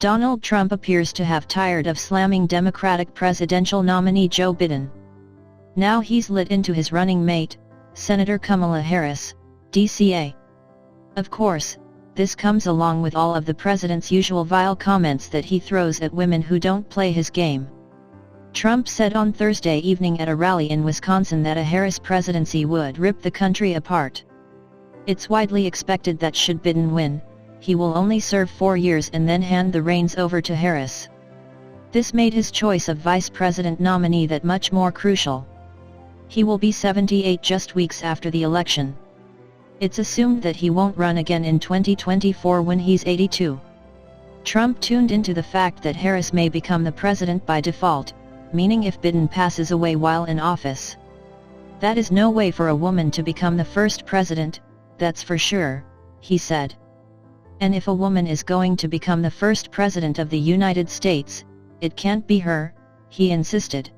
Donald Trump appears to have tired of slamming Democratic presidential nominee Joe Biden. Now he's lit into his running mate, Senator Kamala Harris, DCA. Of course, this comes along with all of the president's usual vile comments that he throws at women who don't play his game. Trump said on Thursday evening at a rally in Wisconsin that a Harris presidency would rip the country apart. It's widely expected that should Biden win, he will only serve 4 years and then hand the reins over to Harris. This made his choice of vice president nominee that much more crucial. He will be 78 just weeks after the election. It's assumed that he won't run again in 2024 when he's 82. Trump tuned into the fact that Harris may become the president by default, meaning if Biden passes away while in office. That is no way for a woman to become the first president, that's for sure, he said. And if a woman is going to become the first president of the United States, it can't be her, he insisted.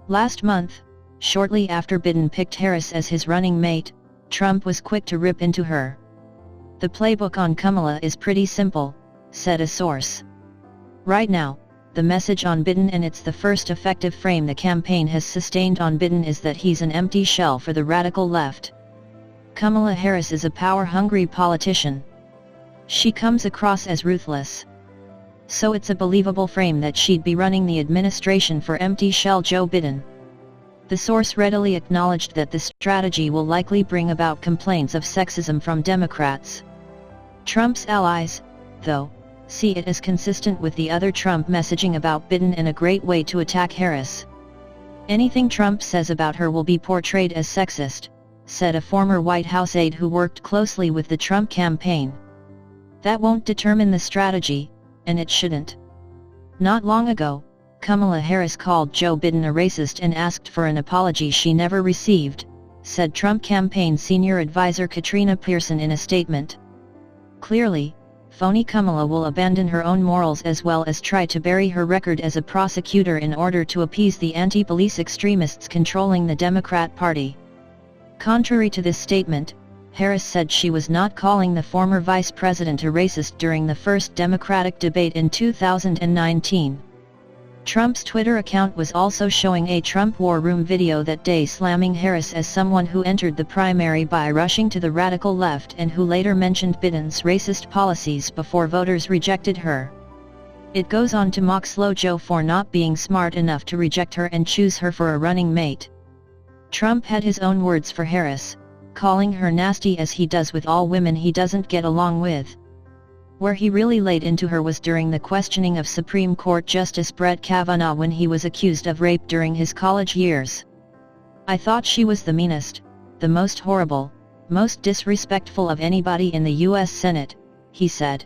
Last month, shortly after Biden picked Harris as his running mate, Trump was quick to rip into her. The playbook on Kamala is pretty simple, said a source. Right now, the message on Biden, and it's the first effective frame the campaign has sustained on Biden, is that he's an empty shell for the radical left. Kamala Harris is a power-hungry politician. She comes across as ruthless. So it's a believable frame that she'd be running the administration for empty shell Joe Biden. The source readily acknowledged that this strategy will likely bring about complaints of sexism from Democrats. Trump's allies, though, see it as consistent with the other Trump messaging about Biden and a great way to attack Harris. Anything Trump says about her will be portrayed as sexist, said a former White House aide who worked closely with the Trump campaign. That won't determine the strategy, and it shouldn't. Not long ago, Kamala Harris called Joe Biden a racist and asked for an apology she never received, said Trump campaign senior advisor Katrina Pearson in a statement. Clearly, phony Kamala will abandon her own morals as well as try to bury her record as a prosecutor in order to appease the anti-police extremists controlling the Democrat Party. Contrary to this statement, Harris said she was not calling the former vice president a racist during the first Democratic debate in 2019. Trump's Twitter account was also showing a Trump War Room video that day slamming Harris as someone who entered the primary by rushing to the radical left and who later mentioned Biden's racist policies before voters rejected her. It goes on to mock Slow Joe for not being smart enough to reject her and choose her for a running mate. Trump had his own words for Harris, calling her nasty as he does with all women he doesn't get along with. Where he really laid into her was during the questioning of Supreme Court Justice Brett Kavanaugh when he was accused of rape during his college years. "I thought she was the meanest, the most horrible, most disrespectful of anybody in the U.S. Senate," he said.